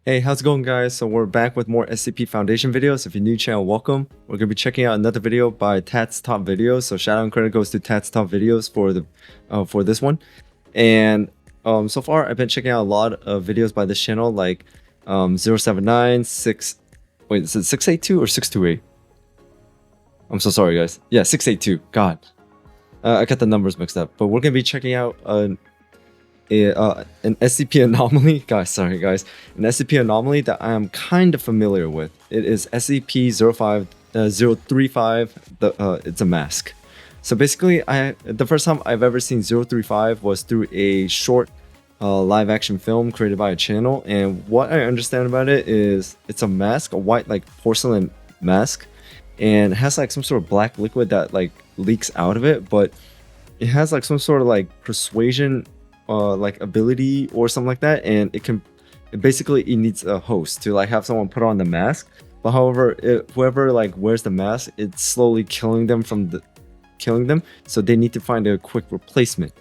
Hey, how's it going, guys? So we're back with more SCP Foundation videos. If you're new channel, welcome. We're gonna be checking out another video by Tats TopVideos. So shout out and credit goes to Tats TopVideos for this one. And so far I've been checking out a lot of videos by this channel, like 079, 6. Wait, is it 682 or 628? I'm so sorry, guys. Yeah, 682. God, I got the numbers mixed up. But we're gonna be checking out an SCP anomaly, an SCP anomaly that I am kind of familiar with. It is SCP-035. It's a mask. So basically, the first time I've ever seen 035 was through a short live action film created by a channel, and what I understand about it is it's a mask, a white like porcelain mask, and it has like some sort of black liquid that like leaks out of it, but it has like some sort of like persuasion like ability or something like that, and it basically needs a host to like have someone put on the mask. But however, whoever like wears the mask, it's slowly killing them so they need to find a quick replacement.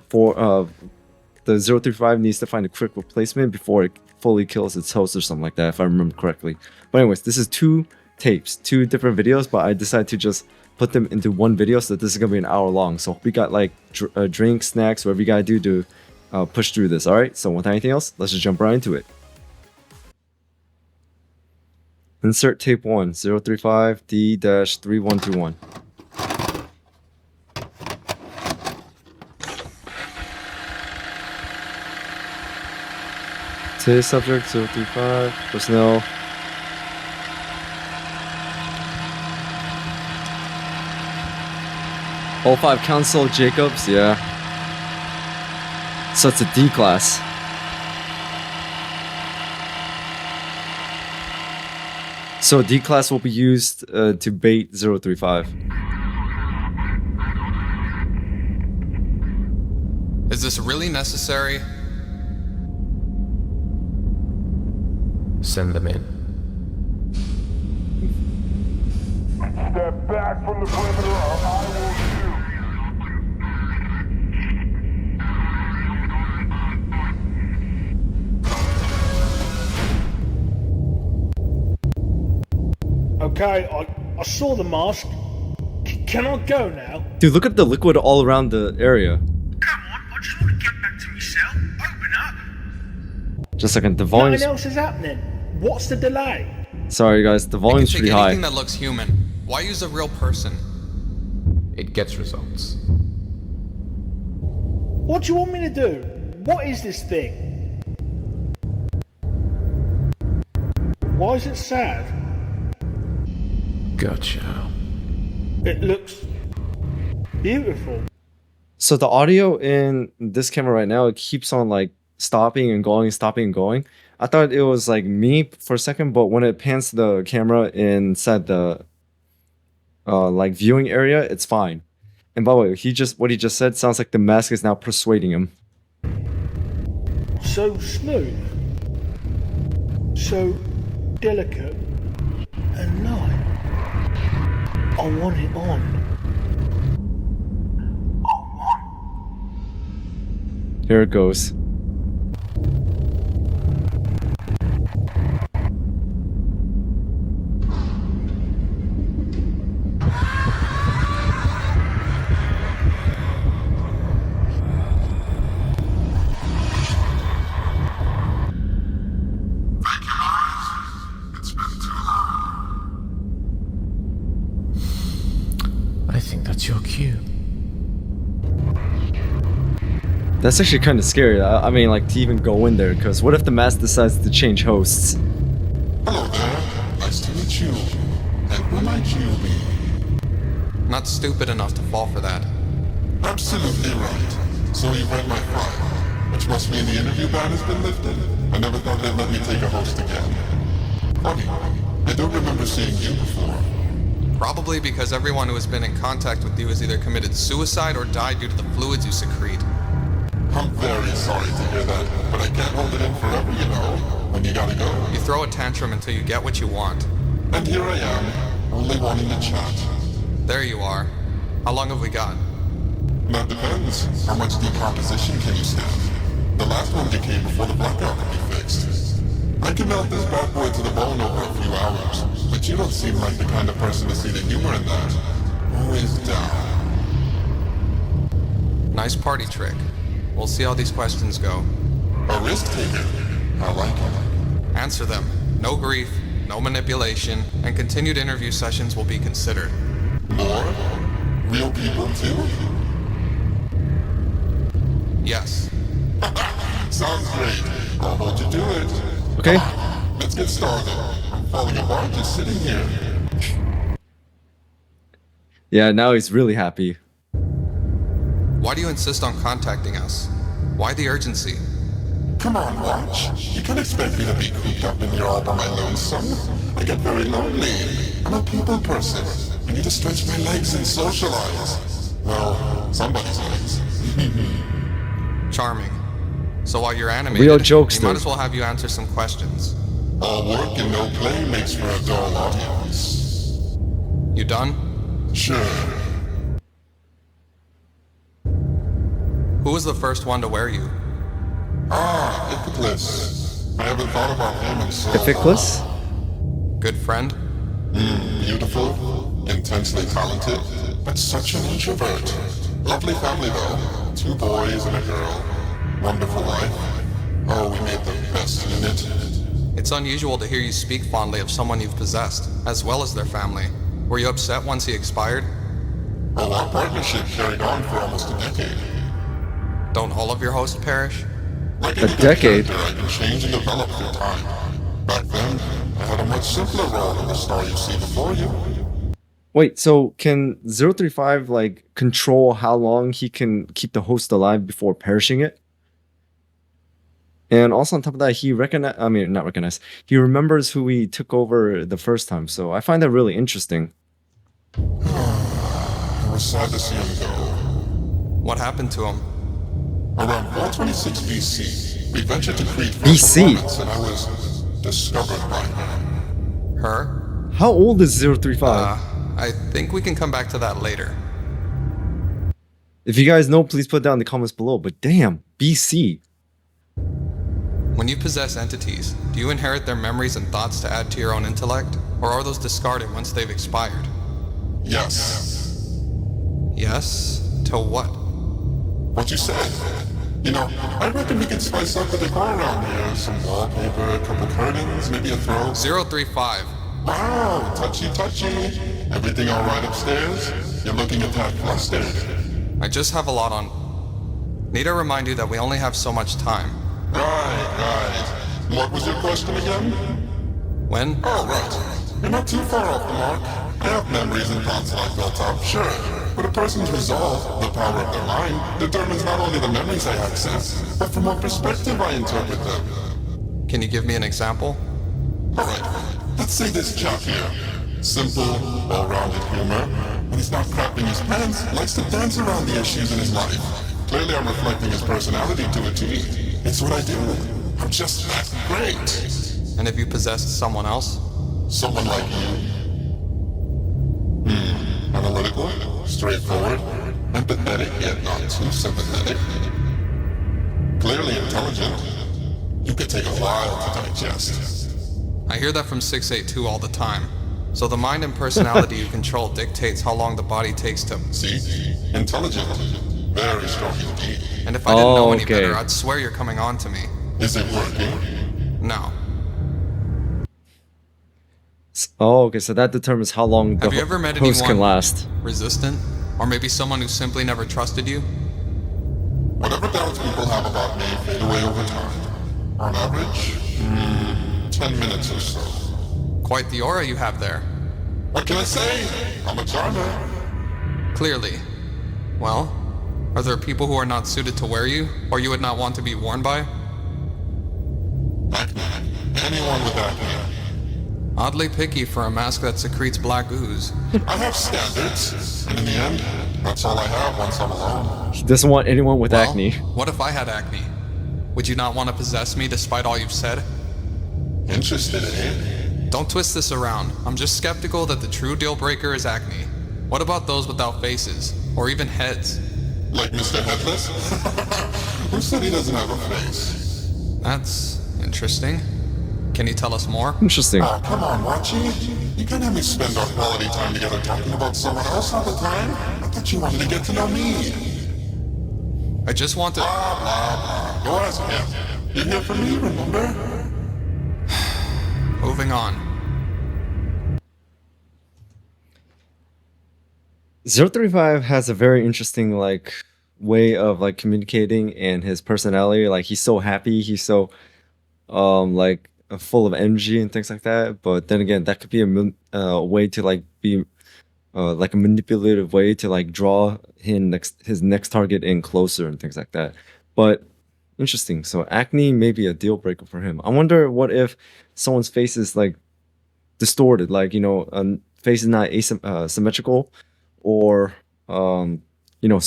For the 035 needs to find a quick replacement before it fully kills its host or something like that, if I remember correctly. But anyways, this is two different videos, but I decided to just put them into one video, so this is gonna be an hour long. So we got like drinks, snacks, whatever you gotta do to push through this. All right, so without anything else, let's just jump right into it. Insert tape 1, 035 D-3121. Today's subject 035 personnel. All 5 Council Jacobs, yeah. So it's a D class. So D class will be used to bait 035. Is this really necessary? Send them in. Step back from the perimeter or I will shoot. Okay, I saw the mask. Can I go now? Dude, look at the liquid all around the area. Come on, I just want to get back to my cell. Open up. Just a second, the volume's... Nothing else is happening. What's the delay? Sorry guys, the volume's pretty high. Anything that looks human. Why use a real person? It gets results. What do you want me to do? What is this thing? Why is it sad? Gotcha. It looks beautiful. So the audio in this camera right now, it keeps on like stopping and going. I thought it was like me for a second, but when it pans to the camera inside the like viewing area, it's fine. And by the way, what he just said sounds like the mask is now persuading him. So smooth. So delicate and light. I want it on. Here it goes. I think that's your cue. That's actually kind of scary. I mean, like, to even go in there, because what if the mask decides to change hosts? Hello there. Nice to meet you. And who might you be? Not stupid enough to fall for that. Absolutely right. So you read my file, which must mean the interview ban has been lifted. I never thought they'd let me take a host again. Funny, I don't remember seeing you before. Probably because everyone who has been in contact with you has either committed suicide or died due to the fluids you secrete. I'm very sorry to hear that, but I can't hold it in forever, you know. When you gotta go. You throw a tantrum until you get what you want. And here I am, only wanting to chat. There you are. How long have we got? That depends. How much decomposition can you stand? The last one decayed before the blackout could be fixed. I I can melt this bad boy to the bone over a few hours, but you don't seem like the kind of person to see the humor in that. Always down. Nice party trick. We'll see how these questions go. A risk taker. I like it. Answer them. No grief, no manipulation, and continued interview sessions will be considered. More? Real people too? Yes. Sounds great. I'll hold you to it. Okay. Let's get started. I'm falling apart just sitting here. Yeah, now he's really happy. Why do you insist on contacting us? Why the urgency? Come on, Watch. You can't expect me to be cooped up in here all by my lonesome. I get very lonely. I'm a people person. I need to stretch my legs and socialize. Well, somebody's legs. Charming. So while you're animated, Real we jokester. might as well have you answer some questions. All work and no play makes for a dull audience. You done? Sure. Who was the first one to wear you? Iphiclus. I haven't thought about him in so long. Iphiclus? Good friend? Beautiful, intensely talented, but such an introvert. Lovely family though. 2 boys and a girl. Wonderful life. Oh, we made the best unit. It's unusual to hear you speak fondly of someone you've possessed, as well as their family. Were you upset once he expired? Oh, our partnership carried on for almost a decade. Don't all of your hosts perish? Like A any good decade? character, I can change and develop through time. Back then, I had a much simpler role than the star you see before you. Wait, so can 035 like control how long he can keep the host alive before perishing it? And also on top of that, he he remembers who he took over the first time. So I find that really interesting. I was sad to see him go. What happened to him? Around 426 BC, we ventured to Crete for BC? performance, and I was discovered by her. Her? How old is 035? I think we can come back to that later. If you guys know, please put down in the comments below. But damn, BC. When you possess entities, do you inherit their memories and thoughts to add to your own intellect? Or are those discarded once they've expired? Yes. Yes? To what? What you said. You know, I reckon we can spice up the decor around here. Some wallpaper, a couple curtains, maybe a throw. 035. Wow, touchy. Everything all right upstairs? You're looking at that flustered. I just have a lot on. Need to remind you that we only have so much time. Right. What was your question again? When? Oh, right. You're not too far off the mark. I have memories and thoughts that I built up, sure. But a person's resolve, the power of their mind, determines not only the memories I access, but from what perspective I interpret them. Can you give me an example? Alright, let's say this chap here. Simple, well-rounded humor. When he's not crapping his pants, likes to dance around the issues in his life. Clearly I'm reflecting his personality to a T. It's what I do. I'm just that great. And if you possessed someone else? Someone like you. Analytical, straightforward, empathetic yet not too sympathetic. Clearly intelligent. You could take a while to digest. I hear that from 682 all the time. So the mind and personality you control dictates how long the body takes to... See? Intelligent. Very strong indeed. And if I didn't know any okay. better, I'd swear you're coming on to me. Is it working? No. Oh, okay, so that determines how long the Have you ever met host can anyone last. resistant? Or maybe someone who simply never trusted you? Whatever doubts people have about me fade away over time. On average, 10 minutes or so. Quite the aura you have there. What can I say? I'm a charmer. Clearly. Well, are there people who are not suited to wear you, or you would not want to be worn by? Acne. Anyone with acne. Oddly picky for a mask that secretes black ooze. I have standards, and in the end, that's all I have once I'm alone. He doesn't want anyone with Well, acne. what if I had acne? Would you not want to possess me despite all you've said? Interested, eh? Don't twist this around. I'm just skeptical that the true deal breaker is acne. What about those without faces, or even heads? Like Mr. Headless? Who said he doesn't have a face? That's interesting. Can you tell us more? Interesting. Oh, come on, Wachi. You can't have me spend our quality time together talking about someone else all the time. I thought you wanted to get to know me. I just want to... Blah, blah, blah. Go ask him. You're here for me, remember? Moving on. 035 has a very interesting like way of like communicating, and his personality, like he's so happy, he's so like full of energy and things like that. But then again, that could be a way to like be like a manipulative way to like draw his next target in closer and things like that. But interesting. So acne may be a deal breaker for him. I wonder what if someone's face is like distorted, like, you know, face is not symmetrical, or you know,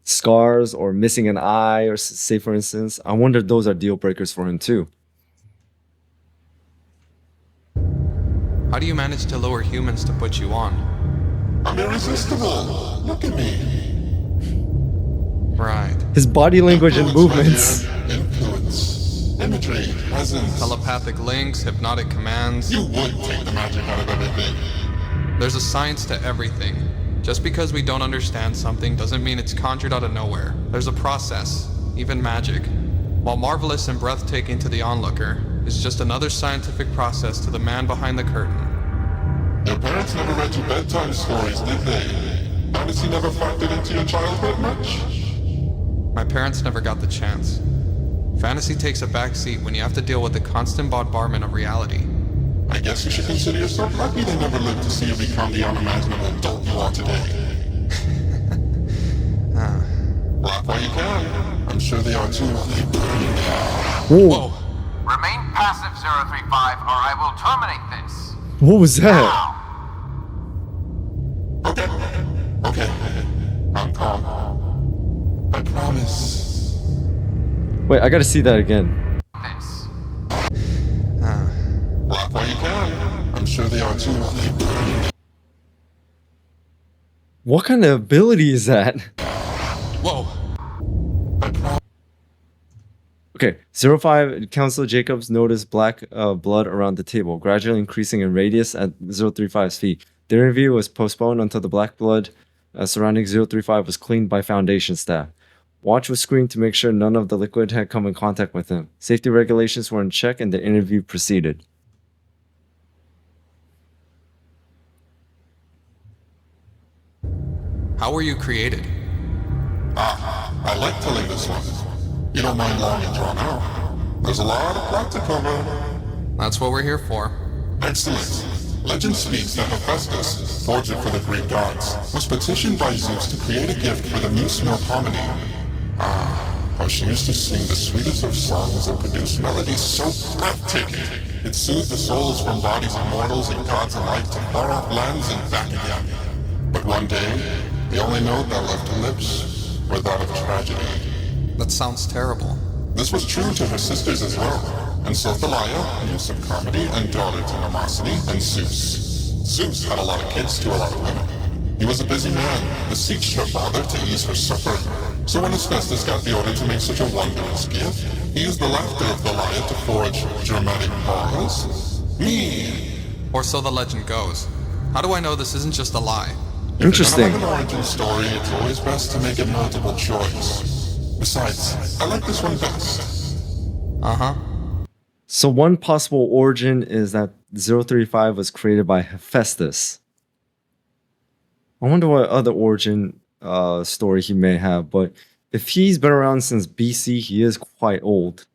scars or missing an eye, or say for instance. I wonder if those are deal breakers for him too. How do you manage to lure humans to put you on? I'm irresistible. Look at me. Right. His body language and movements. Influence. Imagery. Presence. Telepathic links, hypnotic commands. You would take the magic out of everything. There's a science to everything. Just because we don't understand something doesn't mean it's conjured out of nowhere. There's a process, even magic. While marvelous and breathtaking to the onlooker, is just another scientific process to the man behind the curtain. Your parents never read you bedtime stories, did they? Fantasy never factored into your childhood much? My parents never got the chance. Fantasy takes a back seat when you have to deal with the constant bombardment of reality. I guess you should consider yourself lucky they never lived to see you become the unimaginable adult you are today. Laugh while you can. I'm sure they are too. Whoa. Remain passive, 035, or I will terminate this. What was that? Now. Okay. I'm calm. I promise. Wait, I gotta see that again. This. Laugh while you can. I'm sure they are too. What kind of ability is that? Whoa! I promise. Okay, 05 Council Jacobs noticed black blood around the table, gradually increasing in radius at 035's feet. The interview was postponed until the black blood surrounding 035 was cleaned by Foundation staff. Watch was screened to make sure none of the liquid had come in contact with him. Safety regulations were in check and the interview proceeded. How were you created? I like telling this one. You don't mind long and drawn out. There's a lot of plot to cover. That's what we're here for. Excellent. Legend speaks that Hephaestus, forger for the Greek gods, was petitioned by Zeus to create a gift for the muse Melpomene. How she used to sing the sweetest of songs and produce melodies so breathtaking. It soothed the souls from bodies of mortals and gods alike to far-off lands and back again. But one day, the only note that left her lips were that of tragedy. That sounds terrible. This was true to her sisters as well, and so Thalia, muse of comedy and daughter to Nomosity, and Zeus. Zeus had a lot of kids to a lot of women. He was a busy man, beseeched her father to ease her suffering. So when Hephaestus got the order to make such a wondrous gift, he used the laughter of Thalia to forge dramatic pause. Me! Or so the legend goes. How do I know this isn't just a lie? Interesting. If you're gonna have an origin story, it's always best to make it multiple choice. Besides, I like this one best. Uh-huh. So one possible origin is that 035 was created by Hephaestus. I wonder what other origin story he may have, but if he's been around since BC, he is quite old.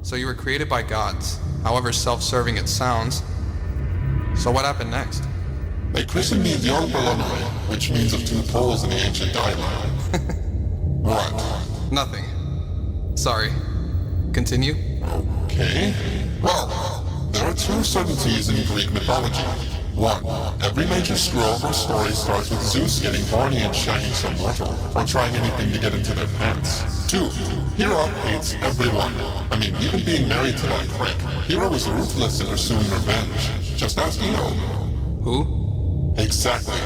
So you were created by gods, however self-serving it sounds. So what happened next? They christened me the Polonoi, which means of two poles in the ancient dialogue. What? Nothing. Sorry. Continue? Okay. Well, there are two certainties in Greek mythology. One, every major scroll or story starts with Zeus getting horny and shagging some mortal, or trying anything to get into their pants. Two, Hera hates everyone. I mean, even being married to that prick. Hera was ruthless in pursuing revenge. Just ask Io. Who? Exactly.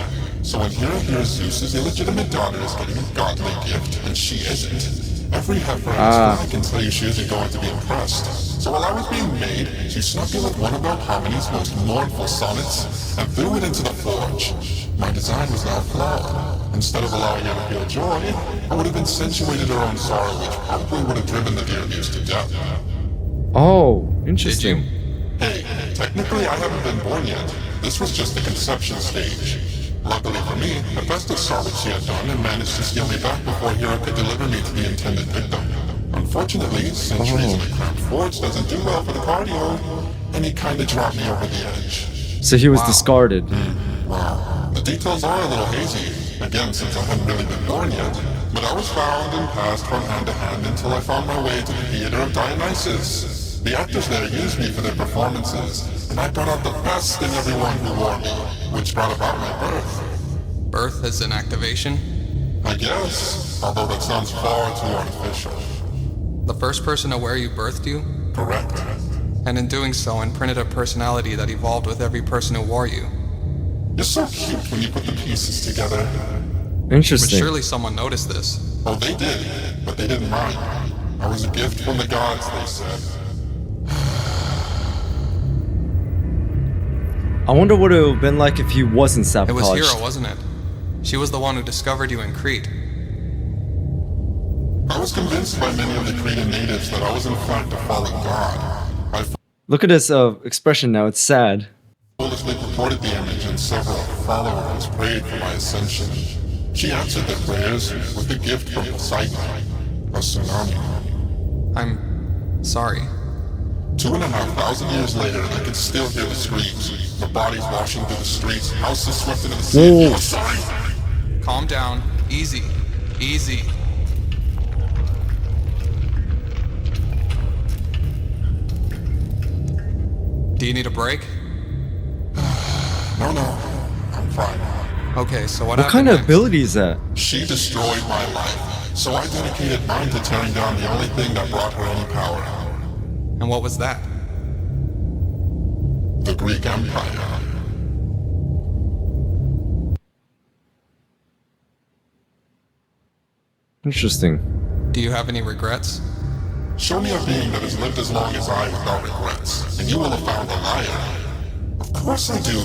So when Hera hears Zeus's illegitimate daughter is getting a godly gift, and she isn't, every heifer in this can tell you she isn't going to be impressed. So while I was being made, she snuck in with one of our Harmony's most mournful sonnets and threw it into the forge. My design was now flawed. Instead of allowing her to feel joy, I would have insinuated her own sorrow, which probably would have driven the dear muse to death. Oh, Did interesting. you? Hey, technically I haven't been born yet. This was just the conception stage. Luckily for me, Hephaestus saw what she had done and managed to steal me back before Hera could deliver me to the intended victim. Unfortunately, centuries in a cramped forge doesn't do well for the cardio, and he kinda dropped me over the edge. So he was discarded. Wow. The details are a little hazy, again since I hadn't really been born yet, but I was found and passed from hand to hand until I found my way to the theater of Dionysus. The actors there used me for their performances, and I brought out the best in everyone who wore me, which brought about my birth. Birth as an activation? I guess, although that sounds far too artificial. The first person to wear you birthed you? Correct. And in doing so, imprinted a personality that evolved with every person who wore you. You're so cute when you put the pieces together. But Interesting. surely someone noticed this. Oh, they did, but they didn't mind. I was a gift from the gods, they said. I wonder what it would have been like if he wasn't It sabotaged. was Hera, wasn't it? She was the one who discovered you in Crete. I was convinced by many of the Cretan natives that I was in fact a fallen god. I Look at his expression now. It's sad. foolishly purported the image, and several followers prayed for my ascension. She answered their prayers with a gift from Poseidon, a tsunami. I'm sorry. 2,500 years later, I could still hear the screams. The bodies washing through the streets, houses swept into the sea. Whoa. I'm sorry. Calm down. Easy. Easy. Do you need a break? No, I'm fine. Okay, so what What happened kind of next? ability is that? She destroyed my life, so I dedicated mine to tearing down the only thing that brought her any power. And what was that? The Greek Empire. Interesting. Do you have any regrets? Show me a being that has lived as long as I without regrets, and you will have found a liar. Of course I do.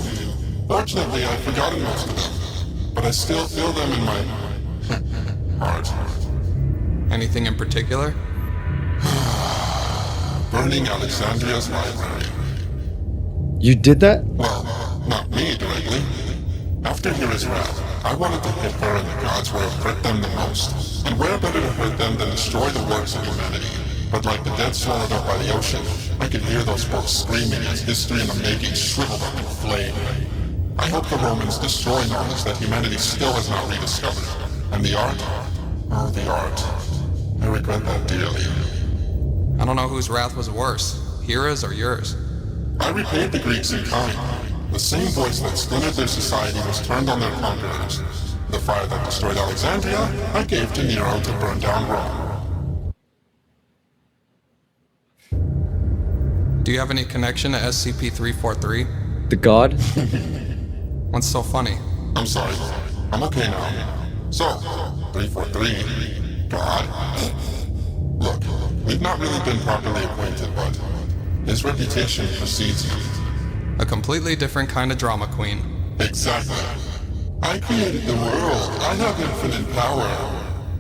Fortunately, I've forgotten most of them, but I still feel them in my heart. Anything in particular? Burning Alexandria's library. You did that? Well, not me directly. After Hera's wrath, I wanted to hit her and the gods where it hurt them the most. And where better to hurt them than destroy the works of humanity? But like the dead swallowed up by the ocean, I could hear those folks screaming as history in the making shriveled up in flame. I hope the Romans destroy knowledge that humanity still has not rediscovered. And the art? Oh, the art. I regret that dearly. I don't know whose wrath was worse, Hera's or yours. I repaid the Greeks in kind. The same voice that splintered their society was turned on their conquerors. The fire that destroyed Alexandria, I gave to Nero to burn down Rome. Do you have any connection to SCP-343? The god? What's so funny? I'm sorry. I'm okay now. So, 343, God. Look, we've not really been properly acquainted, but his reputation precedes him. A completely different kind of drama queen. Exactly. I created the world. I have infinite power.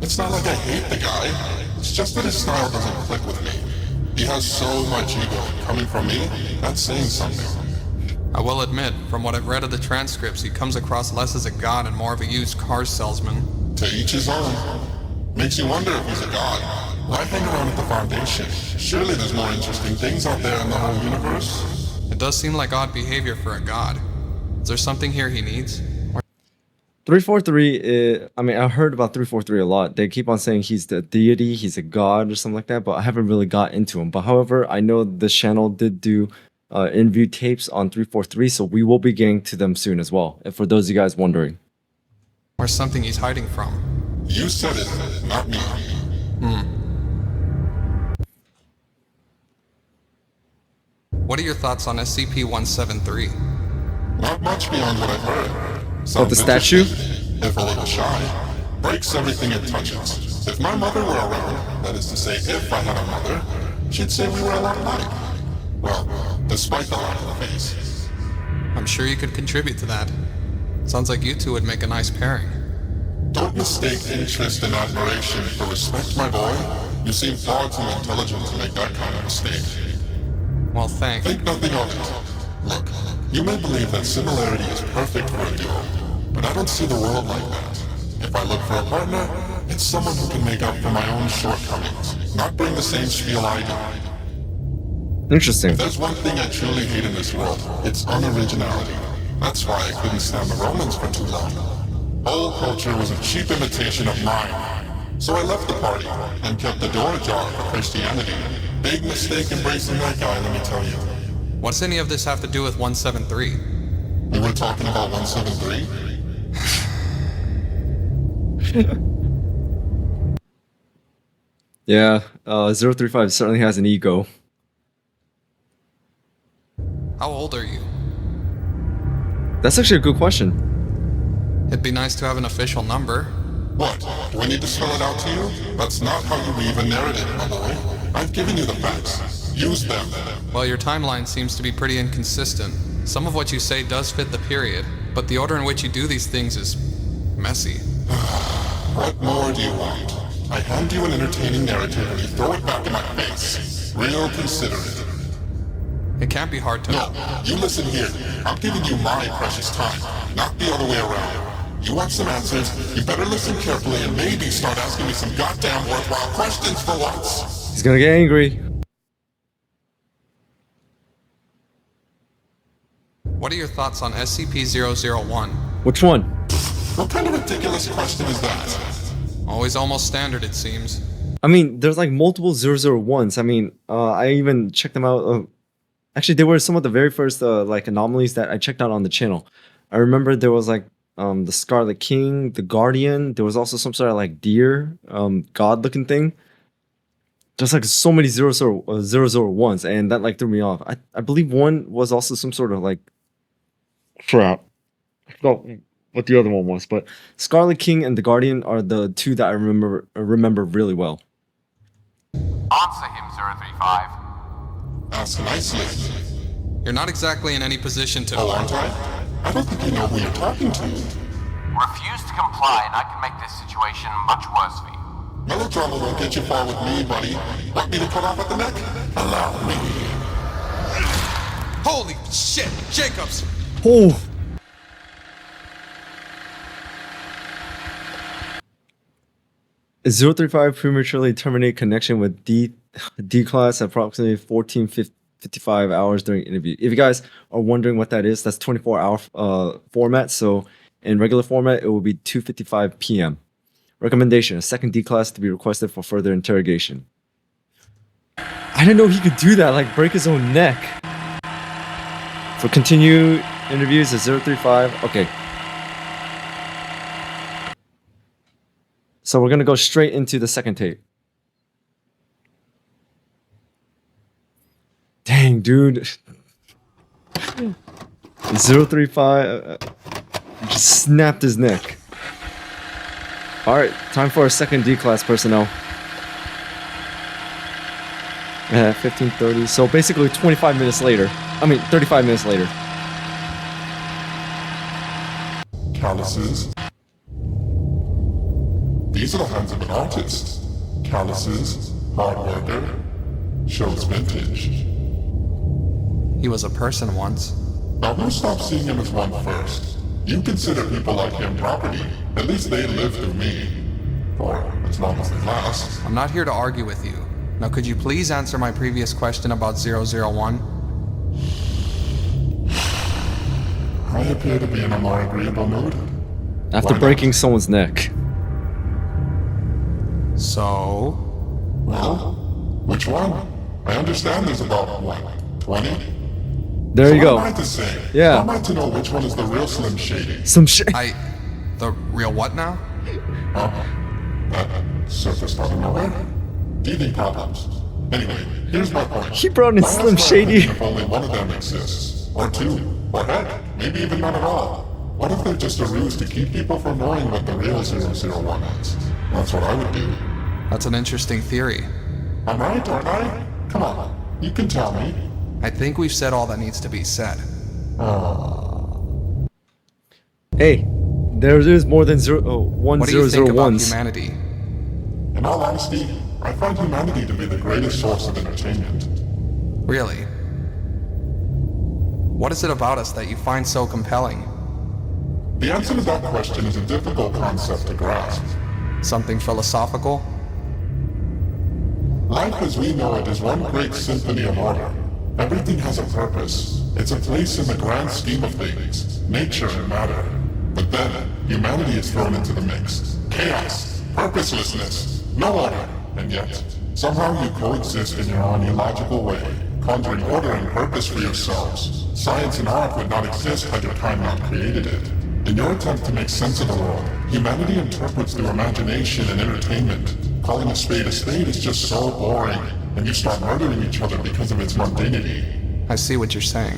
It's not like I hate the guy. It's just that his style doesn't click with me. He has so much ego. Coming from me, that's saying something. I will admit, from what I've read of the transcripts, he comes across less as a god and more of a used car salesman. To each his own. Makes you wonder if he's a god. Why hang around at the Foundation? Surely there's more interesting things out there in the whole universe. It does seem like odd behavior for a god. Is there something here he needs? 343, I mean, I heard about 343 a lot. They keep on saying he's the deity, he's a god or something like that, but I haven't really got into him. But however, I know this channel did do interview tapes on 343, so we will be getting to them soon as well, and for those of you guys wondering. Or something he's hiding from? You said it, not me. What are your thoughts on SCP-173? Not much beyond what I've heard. The statue? Interesting, if a little shy. Breaks everything it touches. If my mother were around, that is to say, if I had a mother, she'd say we were a lot alike. Well, despite the lack of a face. I'm sure you could contribute to that. Sounds like you two would make a nice pairing. Don't mistake interest and admiration for respect, my boy. You seem far too intelligent to make that kind of mistake. Well, thanks. Think nothing of it. Look, you may believe that similarity is perfect for a duo, but I don't see the world like that. If I look for a partner, it's someone who can make up for my own shortcomings, not bring the same spiel I do. Interesting. If there's one thing I truly hate in this world, it's unoriginality. That's why I couldn't stand the Romans for too long. Whole culture was a cheap imitation of mine. So I left the party and kept the door ajar for Christianity. Big mistake embracing that guy, let me tell you. What's any of this have to do with 173? We were talking about 173? Yeah, 035 certainly has an ego. How old are you? That's actually a good question. It'd be nice to have an official number. What? Do I need to spell it out to you? That's not how you weave a narrative, my boy. I've given you the facts. Use them. Well, your timeline seems to be pretty inconsistent. Some of what you say does fit the period, but the order in which you do these things is messy. What more do you want? I hand you an entertaining narrative and you throw it back in my face. Real considerate. It can't be hard to... No, you listen here. I'm giving you my precious time, not the other way around. You want some answers, you better listen carefully and maybe start asking me some goddamn worthwhile questions for once. He's gonna get angry. What are your thoughts on SCP-001? Which one? What kind of ridiculous question is that? Always almost standard, it seems. I mean, there's like multiple 001s. I mean, I even checked them out. Actually, they were some of the very first like anomalies that I checked out on the channel. I remember there was like the Scarlet King, the Guardian. There was also some sort of like deer, god-looking thing. There's like so many 001s, and that like threw me off. I believe one was also some sort of like crap. I forgot what the other one was, but Scarlet King and the Guardian are the two that I remember really well. Answer him, 035. Ask nicely. You're not exactly in any position to... Oh, aren't I? I don't think you know who you're talking to. Refuse to comply and I can make this situation much worse for you. Melodrama won't get you far with me, buddy. Want me to cut off at the neck? Allow me. Holy shit! Jacobs! Oh! .035 prematurely terminate connection with D class at approximately 14:55 hours during interview. If you guys are wondering what that is, that's 24-hour format. So in regular format, it will be 2:55 p.m. Recommendation: a second D class to be requested for further interrogation. I didn't know he could do that, like break his own neck. For continued interviews at 035. Okay. So we're going to go straight into the second tape. Dang, dude. 035 just snapped his neck. Alright, time for our second D-class personnel. 15:30. So basically 25 minutes later. 35 minutes later. Calluses. These are the hands of an artist. Calluses, hard worker, shows vintage. He was a person once. Now who stopped seeing him as one first? You consider people like him property. At least they live through me. For as long as they last. I'm not here to argue with you. Now could you please answer my previous question about 001? I appear to be in a more agreeable mood. After Why breaking not? someone's neck. So... Well, which one? I understand there's about, what, 20? There you So go. what am I to say? Yeah. How am I to know which one is the real Slim Shady? Some shit. The real what now? That surfaced out of nowhere? Teething problems. Anyway, here's my point. He brought in Why Slim ask for Shady. opinion If only one of them exists. Or two. Or heck, maybe even none at all. What if they're just a ruse to keep people from knowing what the real 001 is? That's what I would do. That's an interesting theory. I'm right, aren't I? Come on, you can tell me. I think we've said all that needs to be said. Hey, there is more than What do you think about 1001s. humanity? In all honesty, I find humanity to be the greatest source of entertainment. Really? What is it about us that you find so compelling? The answer to that question is a difficult concept to grasp. Something philosophical? Life as we know it is one great symphony of order. Everything has a purpose. It's a place in the grand scheme of things, nature and matter. But then, humanity is thrown into the mix. Chaos, purposelessness, no order. And yet, somehow you coexist in your own illogical way, conjuring order and purpose for yourselves. Science and art would not exist had your kind not created it. In your attempt to make sense of the world, humanity interprets through imagination and entertainment. Calling a spade is just so boring, and you start murdering each other because of its mundanity. I see what you're saying.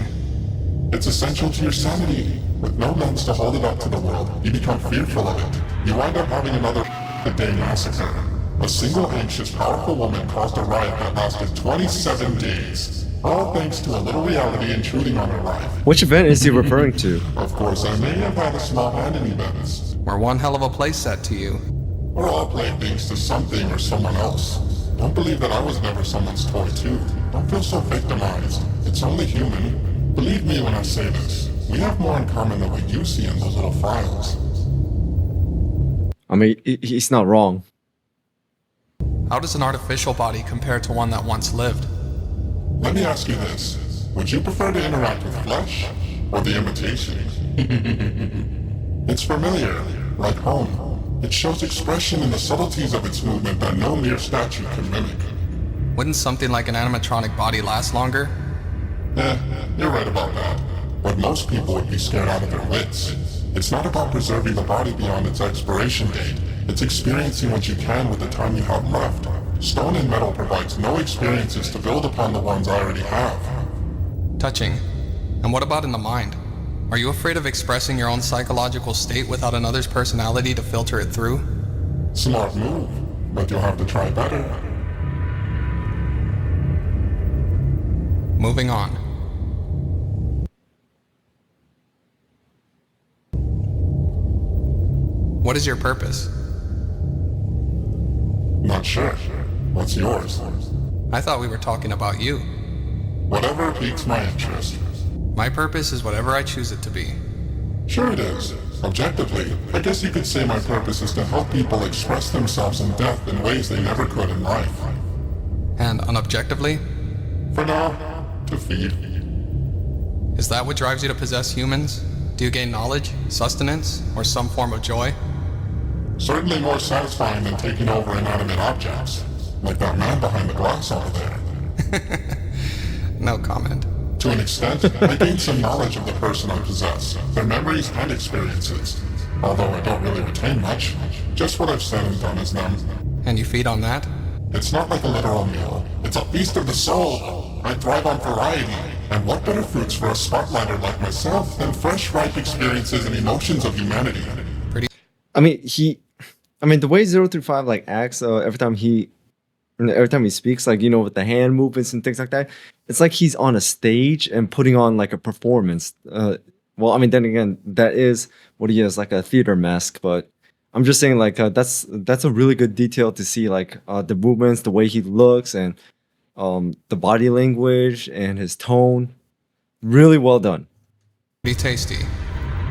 It's essential to your sanity. With no lens to hold it up to the world, you become fearful of it. You wind up having another day massacre. A single anxious, powerful woman caused a riot that lasted 27 days. All thanks to a little reality intruding on her life. Which event is he referring to? Of course, I may have had a small hand in events. We're one hell of a place set to you. We're all playing things to something or someone else. Don't believe that I was never someone's toy too. Don't feel so victimized. It's only human. Believe me when I say this. We have more in common than what you see in those little files. I mean, he's not wrong. How does an artificial body compare to one that once lived? Let me ask you this. Would you prefer to interact with flesh or the imitation? It's familiar, like home. It shows expression in the subtleties of its movement that no mere statue can mimic. Wouldn't something like an animatronic body last longer? You're right about that. But most people would be scared out of their wits. It's not about preserving the body beyond its expiration date. It's experiencing what you can with the time you have left. Stone and metal provides no experiences to build upon the ones I already have. Touching. And what about in the mind? Are you afraid of expressing your own psychological state without another's personality to filter it through? Smart move, but you'll have to try better. Moving on. What is your purpose? Not sure. What's yours? I thought we were talking about you. Whatever piques my interest. My purpose is whatever I choose it to be. Sure it is. Objectively, I guess you could say my purpose is to help people express themselves in death in ways they never could in life. And unobjectively? For now, to feed. Is that what drives you to possess humans? Do you gain knowledge, sustenance, or some form of joy? Certainly more satisfying than taking over inanimate objects. Like that man behind the glass over there. No comment. To an extent, I gained some knowledge of the person I possess, their memories and experiences. Although I don't really retain much, just what I've said and done as them. And you feed on that? It's not like a literal meal. It's a feast of the soul. I thrive on variety. And what better fruits for a spotlighter like myself than fresh, ripe experiences and emotions of humanity? I mean, the way 035 like acts every time he speaks, like, you know, with the hand movements and things like that, it's like he's on a stage and putting on like a performance. Well, I mean, then again, that is what he is, like a theater mask. But I'm just saying, like, that's a really good detail to see, like the movements, the way he looks, and the body language and his tone. Really well done. Pretty tasty.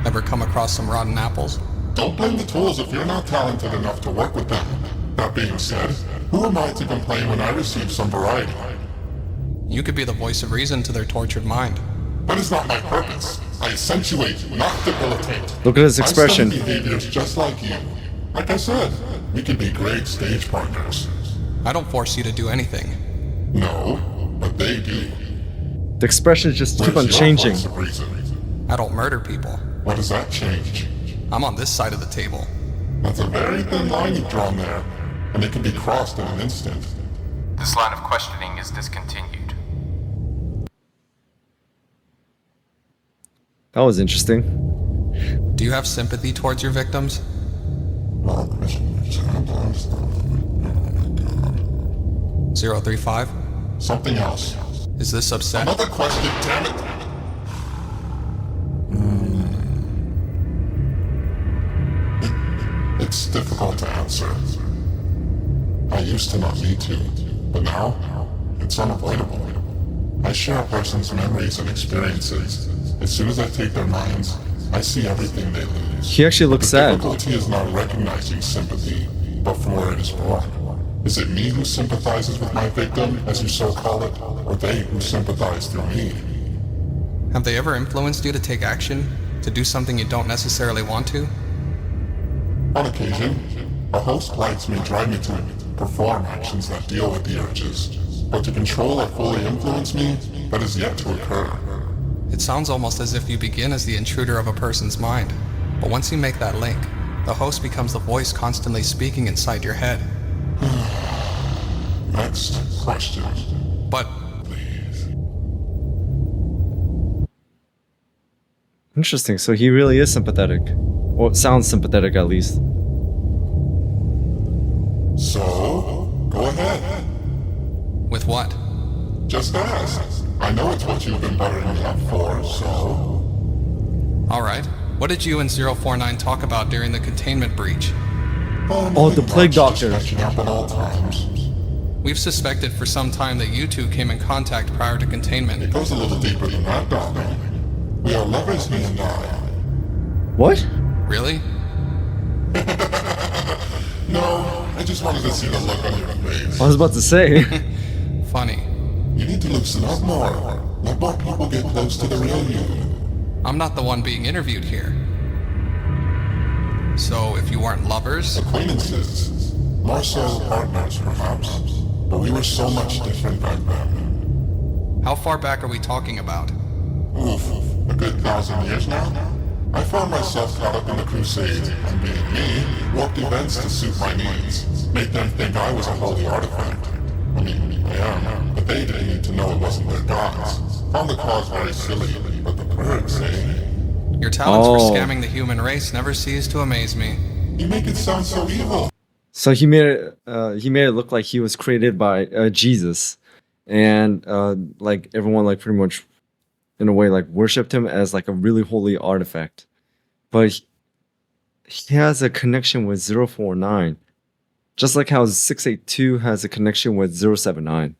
Ever come across some rotten apples? Don't blame the tools if you're not talented enough to work with them. That being said, who am I to complain when I receive some variety? You could be the voice of reason to their tortured mind. That is not my purpose. I accentuate, not debilitate. Look at his expression. I study behaviors just like you. Like I said, we could be great stage partners. I don't force you to do anything. No, but they do. The expressions just keep on Where's your changing. voice of reason? I don't murder people. What does that change? I'm on this side of the table. That's a very thin line you've drawn there, and it can be crossed in an instant. This line of questioning is discontinued. That was interesting. Do you have sympathy towards your victims? 035? Something else. Is this upset? Another question, damn it! It's difficult to answer. I used to not need to, but now, it's unavoidable. I share a person's memories and experiences. As soon as I take their minds, I see everything they lose. He actually looks The sad. difficulty is not recognizing sympathy, but from where it is born. Is it me who sympathizes with my victim, as you so call it, or they who sympathize through me? Have they ever influenced you to take action? To do something you don't necessarily want to? On occasion, a host lights may drive me to perform actions that deal with the urges, but to control or fully influence me, that is yet to occur. It sounds almost as if you begin as the intruder of a person's mind, but once you make that link, the host becomes the voice constantly speaking inside your head. Next question. But Interesting. So he really is sympathetic. Or sounds sympathetic at least. So, go ahead. with what? Just ask. I know it's what you've been buttering me up for, so... Alright. What did you and 049 talk about during the containment breach? Oh, the plague doctor. Just catching up at all times. We've suspected for some time that you two came in contact prior to It containment. goes a little deeper than that, darling. We are lovers, he and I. What? Really? No, I just wanted to see the look on your face. I was about to say. Funny. You need to loosen up more. Let more people get close to the real you. I'm not the one being interviewed here. So, if you weren't lovers, Acquaintances. More so partners, perhaps. But we were so much different back then. how far back are we talking about? Oof, a good 1,000 years now? I found myself caught up in the Crusades, and being me, warped events to suit my needs. Made them think I was a holy artifact. I mean, I am, but they didn't need to know it wasn't their gods. Found the cause very silly, but the perks, eh? Your talents for Oh. scamming the human race never cease to amaze me. You make it sound so evil. So he made it look like he was created by Jesus, and like everyone like pretty much in a way like worshipped him as like a really holy artifact. But he has a connection with 049, just like how 682 has a connection with 079.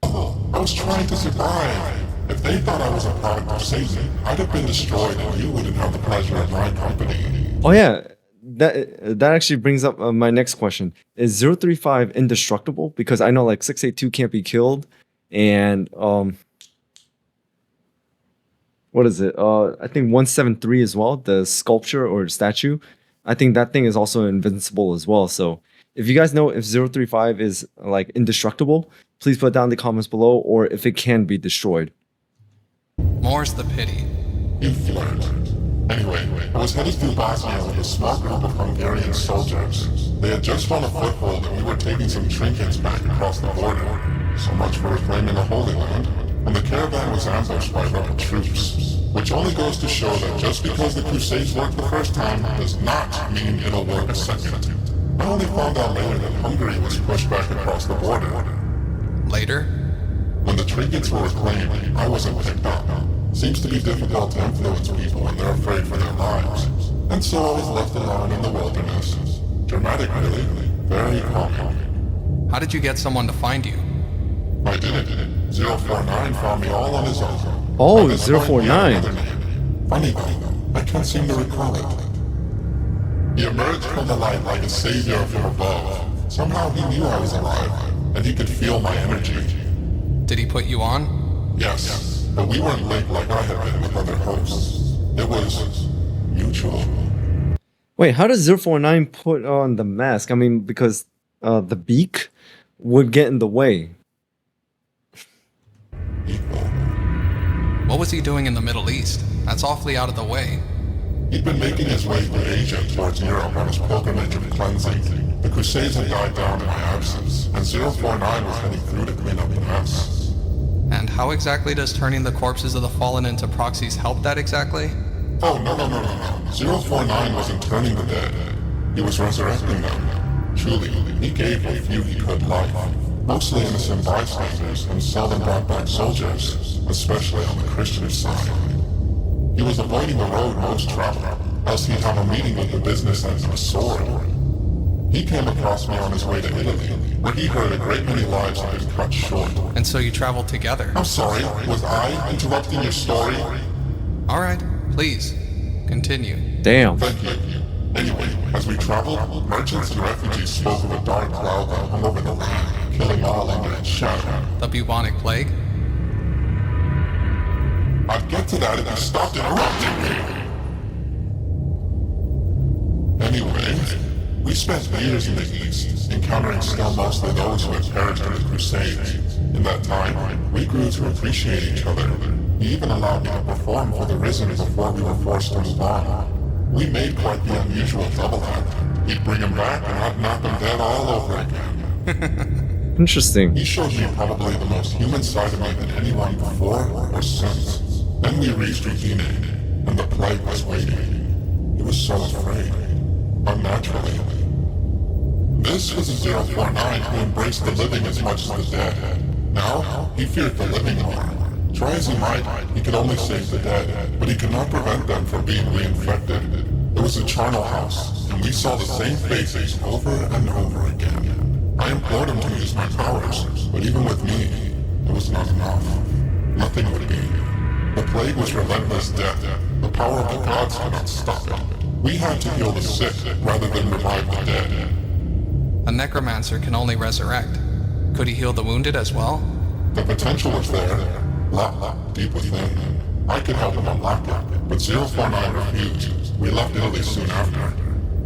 I was trying to survive. If they thought I was a product of Satan, I'd have been destroyed and you wouldn't have the pleasure of my company. Oh yeah, that actually brings up my next question. Is 035 indestructible? Because I know like 682 can't be killed, and what is it? I think 173 as well, the sculpture or statue. I think that thing is also invincible as well. So if you guys know if 035 is like indestructible, please put down in the comments below, or if it can be destroyed. More's the pity. You flirt. Anyway, I was headed through Bosnia with a small group of Hungarian soldiers. They had just won a foothold and we were taking some trinkets back across the border. So much for reclaiming the Holy Land. And the caravan was ambushed by rebel troops. Which only goes to show that just because the Crusades worked the first time does not mean it'll work a second. I only found out later that Hungary was pushed back across the border. Later? When the trinkets were reclaimed, I wasn't picked up. Seems to be difficult to influence people when they're afraid for their lives. And so I was left alone in the wilderness. Dramatic, really. Very calming. How did you get someone to find you? I did it. 049 found me all on his own. Oh, By this point, he 049. had another name. Funny though, I can't seem to recall it. He emerged from the light like a savior from above. Somehow he knew I was alive, and he could feel my energy. Did he put you on? Yes, but we weren't linked like I had been with other hosts. It was mutual. Wait, how does 049 put on the mask? I mean, because the beak would get in the way. Equal. What was he doing in the Middle East? That's awfully out of the way. He'd been making his way through Asia towards Europe on his pilgrimage of cleansing. The Crusades had died down in my absence, and 049 was heading through to clean up the mess. And how exactly does turning the corpses of the fallen into proxies help that exactly? Oh, no. 049 wasn't turning the dead. He was resurrecting them. Truly, he gave what few he could life. mostly innocent bystanders and seldom brought back soldiers, especially on the Christian side. He was avoiding the road most travel, else he'd have a meeting with the business end of a sword. He came across me on his way to Italy, where he heard a great many lives had been cut short. And so you traveled together? I'm sorry, was I interrupting your story? Alright, please, continue. Damn. Thank you. Anyway, as we traveled, merchants and refugees spoke of a dark cloud that hung over the land, killing all under its shadow. The bubonic plague? I'd get to that if you stopped interrupting me. Anyway, we spent years in the East, encountering still mostly those who had perished in the Crusades. In that time, we grew to appreciate each other. He even allowed me to perform for the Risen before we were forced to move on. We made quite the unusual double act. He'd bring him back and I'd knock him dead all over again. Interesting. He showed me probably the most human side of me than anyone before or since. Then we reached Udine, and the plague was waiting. He was so afraid. Unnaturally. This was a 049 who embraced the living as much as the dead. Now, he feared the living more. Try as he might, he could only save the dead, but he could not prevent them from being reinfected. It was a charnel house, and we saw the same faces over and over again. I implored him to use my powers, but even with me, it was not enough. Nothing would be. The plague was relentless death. The power of the gods could not stop it. We had to heal the sick rather than revive the dead. A necromancer can only resurrect. Could he heal the wounded as well? The potential was there, locked deep within. I could help him unlock it, but 049 refused. We left Italy soon after.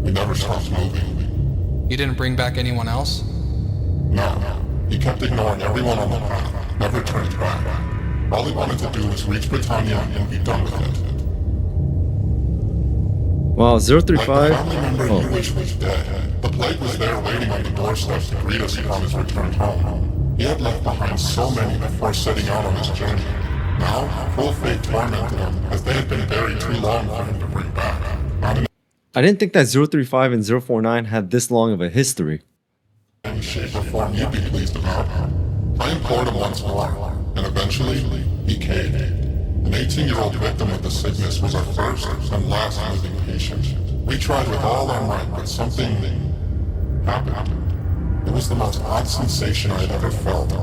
We never stopped moving. You didn't bring back anyone else? No, he kept ignoring everyone on the path, never turned back. All he wanted to do was reach Britannia and be done with it. Wow, Like the 035? family member you wish was dead, the plague was there waiting on the doorstep to greet us upon his return home. He had left behind so many before setting out on his journey. Now, full fate tormented him, as they had been buried too long for him to bring back. Not in I didn't think that 035 and 049 had this long of a history. any shape or form you'd be pleased about. I implored him once more, and eventually, he caved. An 18-year-old victim of the sickness was our first and last living patient. We tried with all our might, but something happened. It was the most odd sensation I had ever felt.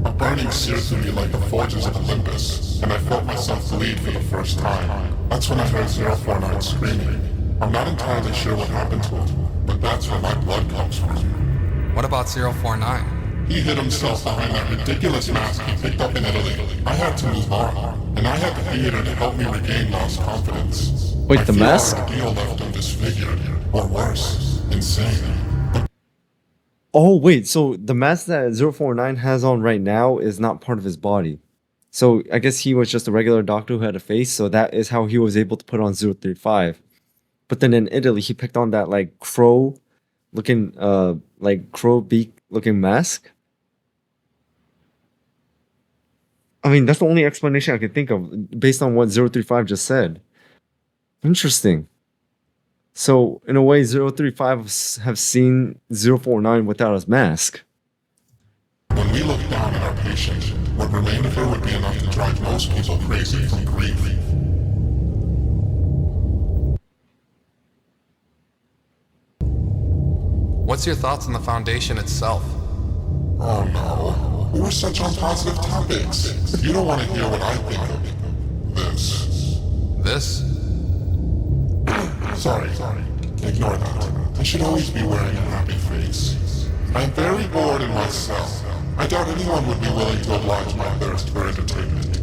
A burning seared through me like the forges of Olympus, and I felt myself bleed for the first time. That's when I heard 049 screaming. I'm not entirely sure what happened to him, but that's where my blood comes from. What about 049? He hid himself behind that ridiculous mask he picked up in Italy. I had to move on, and I had the theater to help me regain lost confidence. Wait, the mask? I feel our ordeal left him disfigured, or worse, insane. Oh, wait, so the mask that 049 has on right now is not part of his body. So I guess he was just a regular doctor who had a face, so that is how he was able to put on 035. But then in Italy, he picked on that like crow looking, like crow beak looking mask. I mean, that's the only explanation I can think of based on what 035 just said. Interesting. So, in a way, 035 have seen 049 without his mask. When we looked down at our patient, what remained of her would be enough to drive most people crazy from grief. What's your thoughts on the Foundation itself? Oh no, we were such on positive topics. You don't want to hear what I think of this. This? Sorry, ignore that. I should always be wearing a happy face. I'm very bored in my cell. I doubt anyone would be willing to oblige my thirst for entertainment.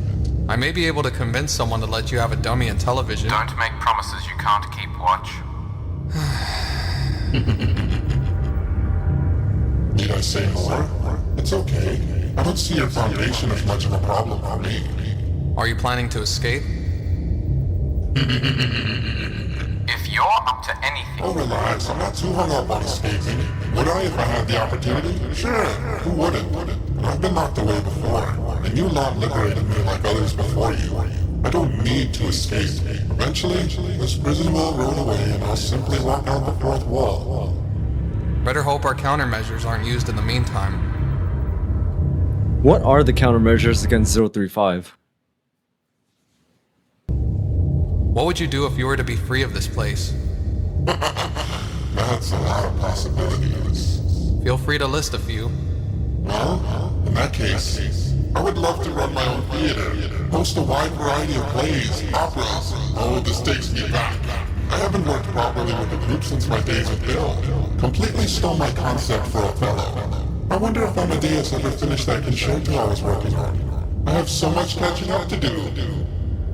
I may be able to convince someone to let you have a dummy in television. Don't make promises you can't keep, Watch. Need I say more? It's okay. I don't see your Foundation as much of a problem for me. Are you planning to escape? If you're up to anything, Oh, relax. I'm not too hung up on escaping. Would I if I had the opportunity? Sure. Who wouldn't? I've been knocked away before, and you lot liberated me like others before you. I don't need to escape. Eventually, this prison will roll away and I'll simply walk out the fourth wall. Better hope our countermeasures aren't used in the meantime. What are the countermeasures against 035? What would you do if you were to be free of this place? That's a lot of possibilities. Feel free to list a few. Well, in that case, I would love to run my own theater, host a wide variety of plays, operas. Oh, this takes me back. I haven't worked properly with the group since my days with Bill. Completely stole my concept for Othello. I wonder if Amadeus ever finished that concerto I was working on. I have so much catching up to do.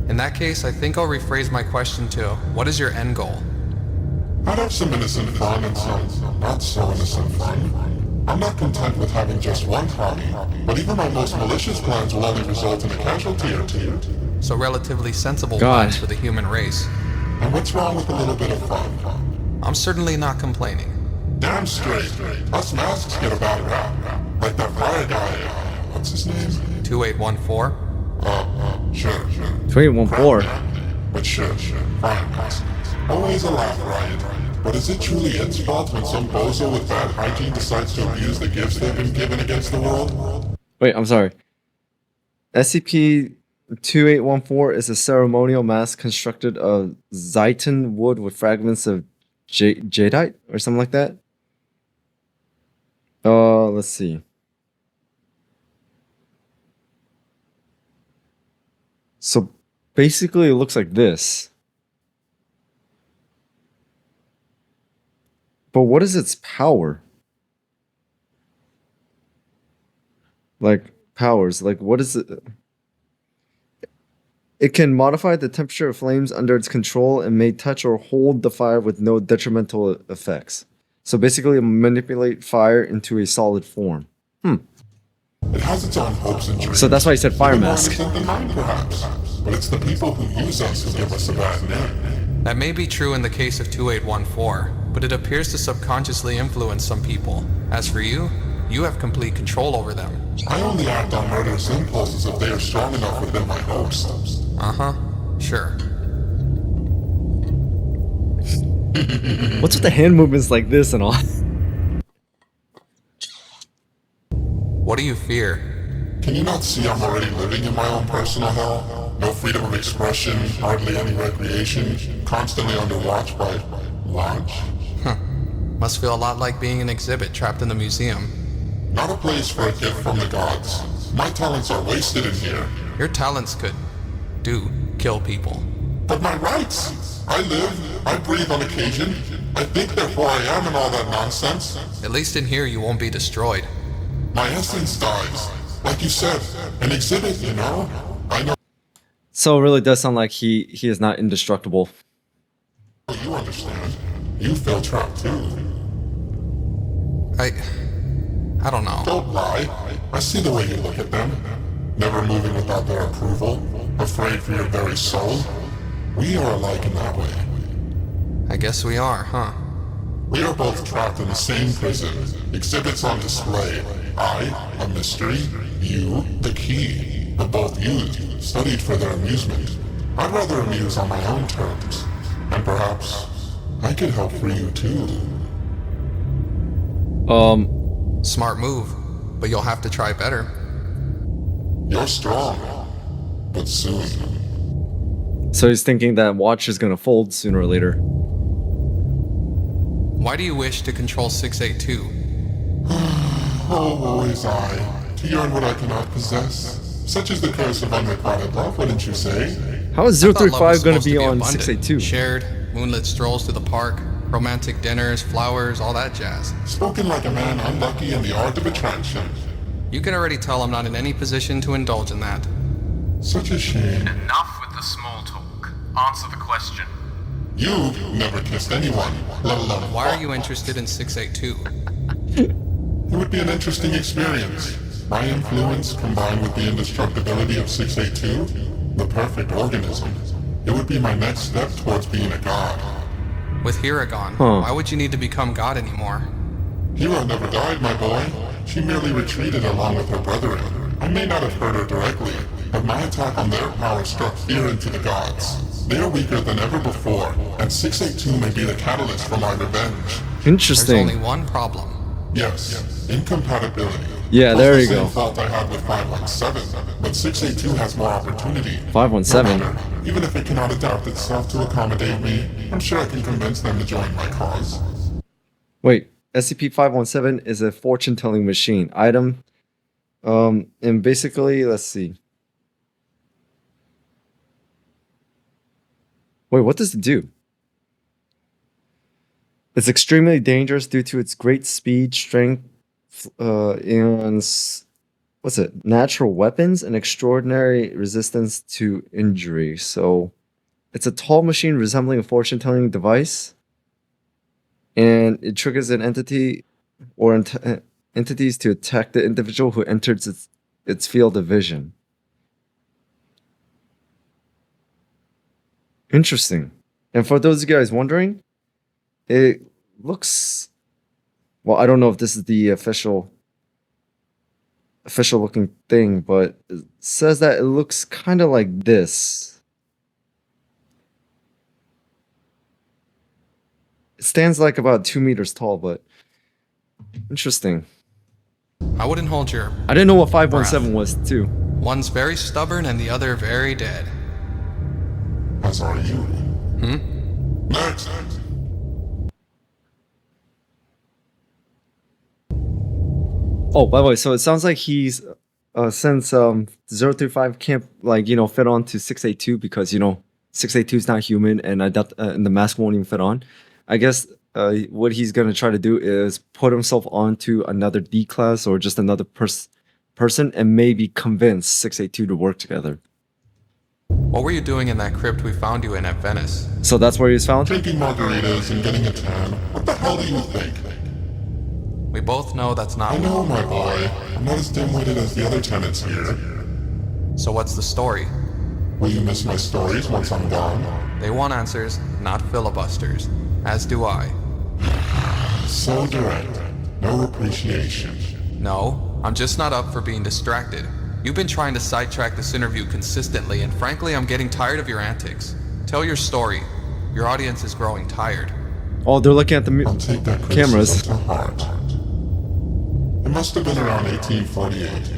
In that case, I think I'll rephrase my question to, what is your end goal? I'd have some innocent fun and some not so innocent fun. I'm not content with having just one hobby, but even my most malicious plans will only result in a casualty or two. So relatively sensible plans for the human race. And what's wrong with a little bit of fun? I'm certainly not complaining. Damn straight. Us masks get a bad rap. Like that fire guy, what's his name? 2814? Sure. 2814. But sure. Fine. Always a laugh, right? But is it truly its fault when some bozo with bad hygiene decides to abuse the gifts they've been given against the world? Wait, I'm sorry. SCP-2814 is a ceremonial mask constructed of Zyton wood with fragments of jadeite or something like that. Let's see. So basically it looks like this. But what is its power? Like powers, like what is it? It can modify the temperature of flames under its control and may touch or hold the fire with no detrimental effects. So basically manipulate fire into a solid form. It has its own hopes and dreams. So that's why I said fire mask. Perhaps. But it's the people who use us who give us a bad name. That may be true in the case of 2814, but it appears to subconsciously influence some people. As for you, you have complete control over them. I only act on murderous impulses if they are strong enough within my host. Sure. What's with the hand movements like this and all? What do you fear? Can you not see I'm already living in my own personal hell? No freedom of expression, hardly any recreation, constantly under watch by Lodge? Must feel a lot like being an exhibit trapped in the museum. Not a place for a gift from the gods. My talents are wasted in here. Your talents could kill people. But my rights! I live, I breathe on occasion. I think therefore I am and all that nonsense. At least in here you won't be destroyed. My essence dies. Like you said, an exhibit, you know? I know So it really does sound like he is not indestructible. you understand. You feel trapped too. I don't know. Don't lie. I see the way you look at them. Never moving without their approval. Afraid for your very soul. We are alike in that way. I guess we are, huh? We are both trapped in the same prison. Exhibits on display. I, a mystery. You, the key. But both used, studied for their amusement. I'd rather amuse on my own terms. And perhaps I could help for you too. Smart move, but you'll have to try better. You're strong, but soon. So he's thinking that watch is gonna fold sooner or later. Why do you wish to control 682? Oh, woe is I, to yearn what I cannot possess. Such is the curse of unrequited love, wouldn't you say? How is I thought love 035 was gonna supposed to be on abundant. 682? Shared, moonlit strolls to the park, romantic dinners, flowers, all that jazz. Spoken like a man unlucky in the art of attraction. You can already tell I'm not in any position to indulge in that. Such a shame. Enough with the small talk. Answer the question. You've never kissed anyone, let alone Why are you interested in 682? It would be an interesting experience. My influence combined with the indestructibility of 682, the perfect organism. It would be my next step towards being a god. With Hiragon, why would you need to become God anymore? Hero never died, my boy. She merely retreated along with her brethren. I may not have heard her directly, but my attack on their power struck fear into the gods. They are weaker than ever before, and 682 may be the catalyst for my revenge. There's Interesting. only one problem. Yes, incompatibility. Yeah, there you That's the go. same fault I had with 517, but 682 has more opportunity. 517. No matter, even if it cannot adapt itself to accommodate me, I'm sure I can convince them to join my cause. Wait, SCP-517 is a fortune-telling machine. Item, and basically, let's see. Wait, what does it do? It's extremely dangerous due to its great speed, strength, and what's it? Natural weapons and extraordinary resistance to injury. So, it's a tall machine resembling a fortune-telling device, and it triggers an entity or entities to attack the individual who enters its field of vision. Interesting. And for those of you guys wondering, it looks, well, I don't know if this is the official looking thing, but it says that it looks kind of like this. It stands like about 2 meters tall, but interesting. I wouldn't hold your... I didn't know what 517 was too. One's very stubborn and the other very dead. As are you. Next. Oh, by the way, so it sounds like he's since 035 can't fit onto 682 because 682 is not human and and the mask won't even fit on. I guess what he's gonna try to do is put himself onto another D class or just another person and maybe convince 682 to work together. What were you doing in that crypt we found you in at Venice? So that's where he was found? Drinking margaritas and getting a tan. What the hell do you think? We both know that's not... I know, my boy. I'm not as dim-witted as the other tenants here. So what's the story? Will you miss my stories once I'm gone? They want answers, not filibusters. As do I. So direct. No appreciation. No, I'm just not up for being distracted. You've been trying to sidetrack this interview consistently, and frankly, I'm getting tired of your antics. Tell your story. Your audience is growing tired. Oh, they're looking at the I'll take that cameras. criticism to heart. It must have been around 1848.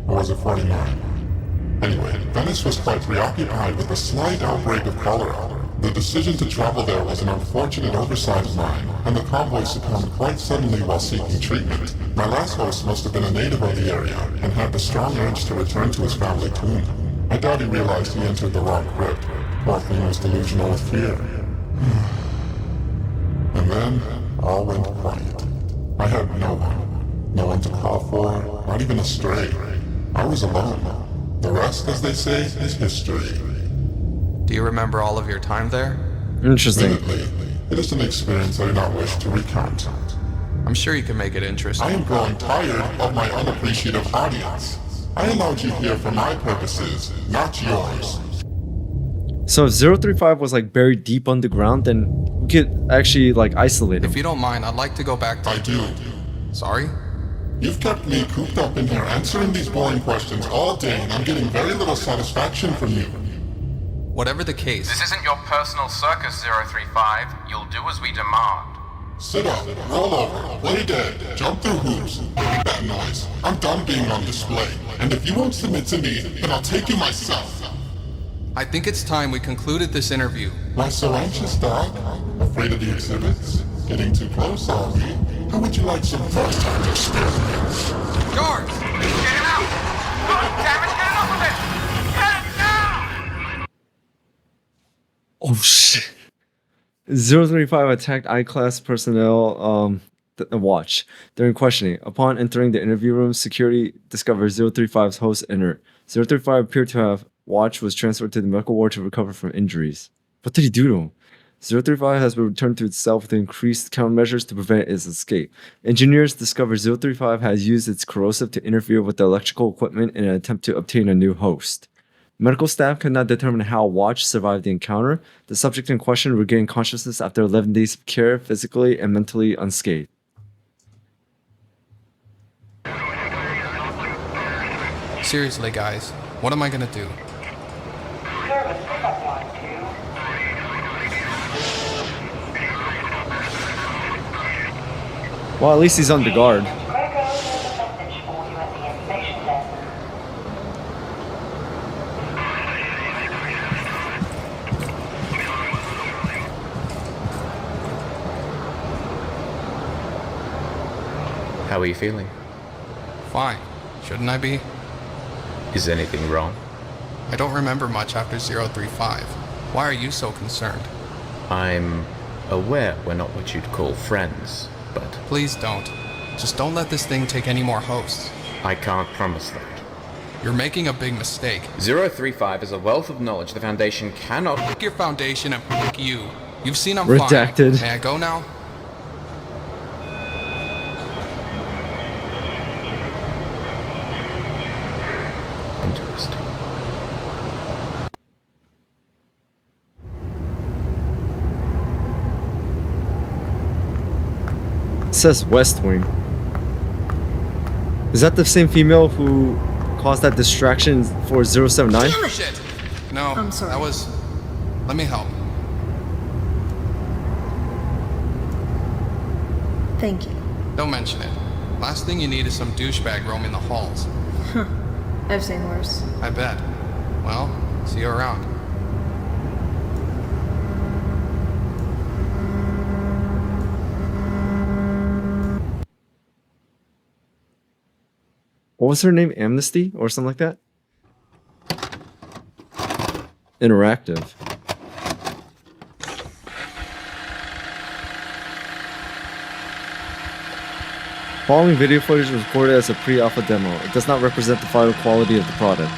Or was it 49? Anyway, Venice was quite preoccupied with a slight outbreak of cholera. The decision to travel there was an unfortunate oversight of mine, and the convoy succumbed quite suddenly while seeking treatment. My last host must have been a native of the area, and had the strong urge to return to his family tomb. I doubt he realized he entered the wrong crypt. Poor thing was delusional with fear. And then, all went quiet. I had no one. No one to call for, not even a stray. I was alone. The rest, as they say, is history. Do you remember all of your time there? Interesting. Vividly, it is an experience I do not wish to recount. I'm sure you can make it interesting. I am growing tired of my unappreciative audience. I allowed you here for my purposes, not yours. So if 035 was buried deep underground, then we could actually isolate him. If you don't mind, I'd like to go back to... I do. Sorry? You've kept me cooped up in here answering these boring questions all day, and I'm getting very little satisfaction from you. Whatever the case... This isn't your personal circus, 035. You'll do as we demand. Sit up, roll over, play dead, jump through hoops. That noise. I'm done being on display. And if you won't submit to me, then I'll take you myself. I think it's time we concluded this interview. Why so anxious, Doc? Afraid of the exhibits? Getting too close, are we? How would you like some first-hand experience? Guards! Get him out! God damn it, get enough of it! Get it now! Oh shit. 035 attacked I-class personnel watch. During questioning, upon entering the interview room, security discovered 035's host inert. 035 appeared to have watch was transferred to the medical ward to recover from injuries. What did he do to him? 035 has been returned to itself with increased countermeasures to prevent its escape. Engineers discovered 035 has used its corrosive to interfere with the electrical equipment in an attempt to obtain a new host. Medical staff could not determine how Watch survived the encounter. The subject in question regained consciousness after 11 days of care, physically and mentally unscathed. Seriously, guys, what am I gonna do? Well, at least he's under guard. How are you feeling? Fine. Shouldn't I be? Is anything wrong? I don't remember much after 035. Why are you so concerned? I'm aware we're not what you'd call friends, but Please don't. Just don't let this thing take any more hosts. I can't promise that. You're making a big mistake. 035 is a wealth of knowledge the Foundation cannot... Pick your foundation and pick you. You've seen I'm Redacted. fine. May I go now? Interesting. It says West Wing. Is that the same female who caused that distraction for 079? Shit! No, I'm sorry. that was... Let me help. Thank you. Don't mention it. Last thing you need is some douchebag roaming the halls. I've seen worse. I bet. Well, see you around. What was her name? Amnesty or something like that? Interactive. Following video footage was recorded as a pre-alpha demo. It does not represent the final quality of the product.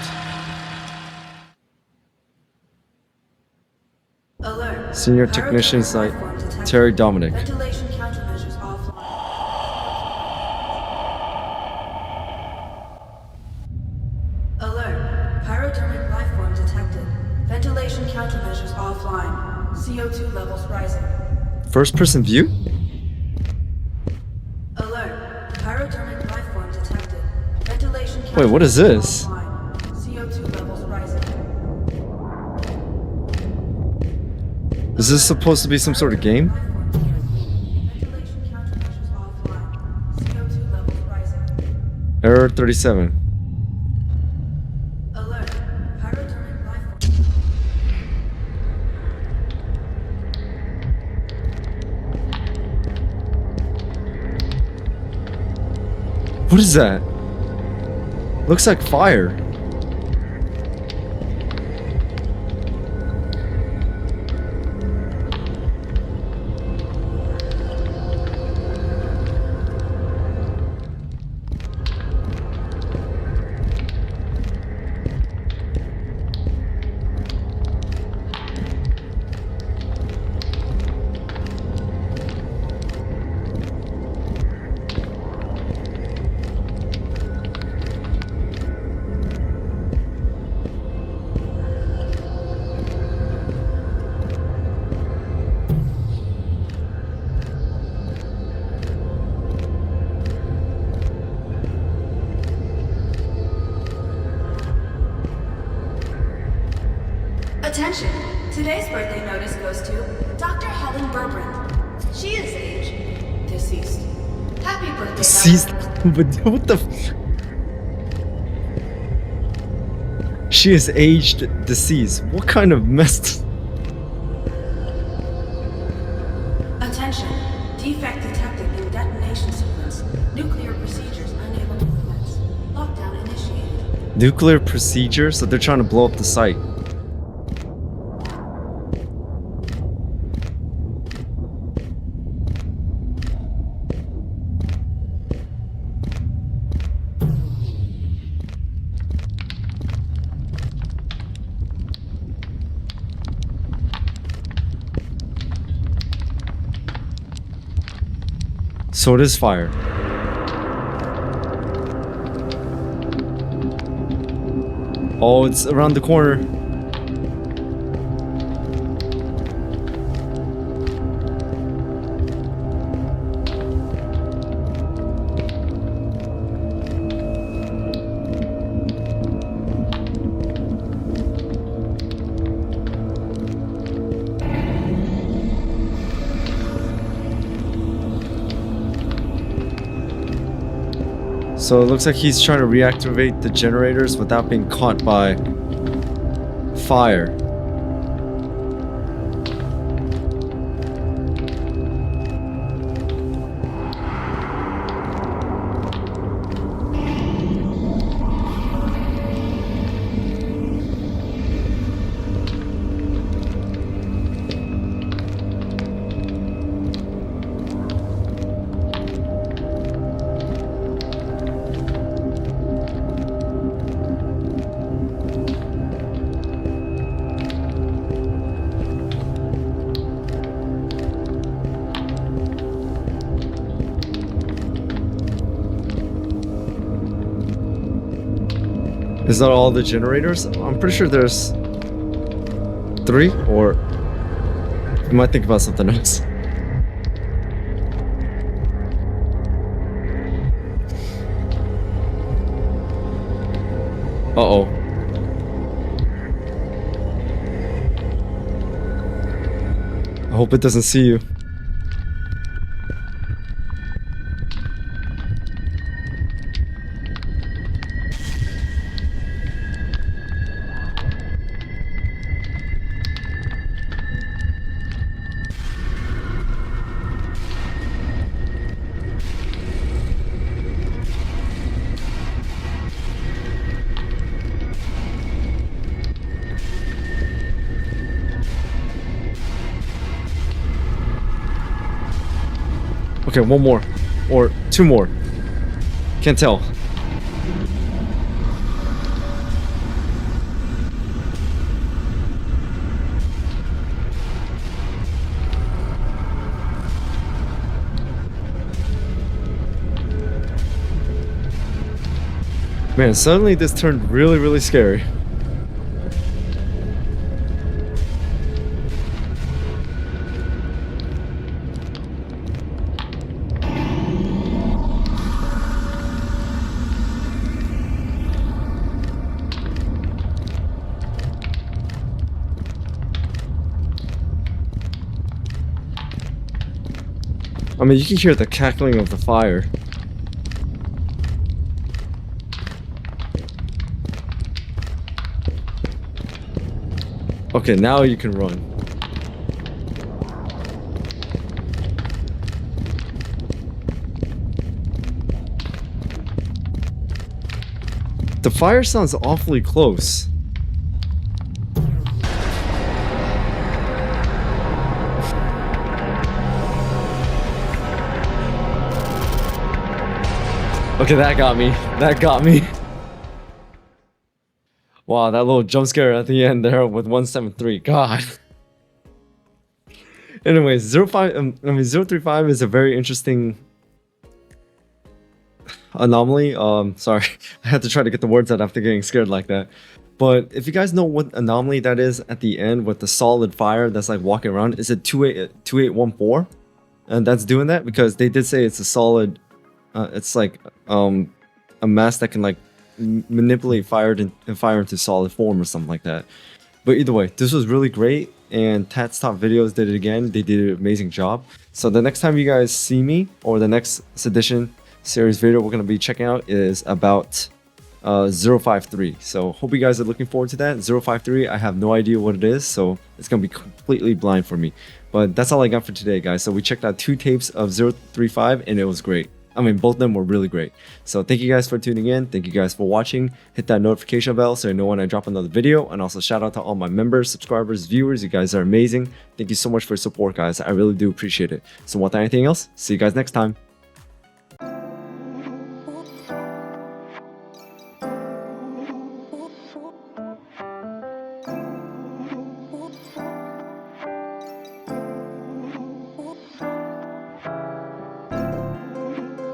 Alert. Senior Technician Site, Terry Dominic. Ventilation countermeasures offline. Alert. Pyrothermic life form detected. Ventilation countermeasures offline. CO2 levels rising. First person view? Alert. Pyrothermic life form detected. Ventilation Wait, what is this? offline. CO2 levels rising. Is this supposed to be some sort of game? Ventilation countermeasures offline. CO2 levels rising. Error 37. Alert. Pyrothermic life form. What is that? Looks like fire. Attention! Today's birthday notice goes to Dr. Helen Berbrand. She is age deceased. Happy birthday, Deceased? Helen. What the She is aged deceased. What kind of mess? Attention! Defect detected in detonation sequence. Nuclear procedures unable to commence. Lockdown initiated. Nuclear procedure? So they're trying to blow up the site. So it is fire. Oh, it's around the corner. So it looks like he's trying to reactivate the generators without being caught by fire. Is that all the generators? I'm pretty sure there's 3, or you might think about something else. Uh-oh. I hope it doesn't see you. Okay, 1 more. Or 2 more. Can't tell. Man, suddenly this turned really scary. I mean, you can hear the cackling of the fire. Okay, now you can run. The fire sounds awfully close. Okay, that got me. That got me. Wow, that little jump scare at the end there with 173. God. Anyways, 035 is a very interesting anomaly. Sorry, I had to try to get the words out after getting scared like that. But if you guys know what anomaly that is at the end with the solid fire that's like walking around, is it 2814? And that's doing that because they did say it's a solid. It's like a mass that can like manipulate fire into solid form or something like that. But either way, this was really great, and Tats TopVideos did it again. They did an amazing job. So the next time you guys see me, or the next Sedition series video we're going to be checking out is about 053. So hope you guys are looking forward to that. 053, I have no idea what it is, so it's going to be completely blind for me. But that's all I got for today, guys. So we checked out 2 tapes of 035, and it was great. I mean, both of them were really great. So thank you guys for tuning in. Thank you guys for watching. Hit that notification bell so you know when I drop another video. And also shout out to all my members, subscribers, viewers. You guys are amazing. Thank you so much for your support, guys. I really do appreciate it. So without anything else, see you guys next time.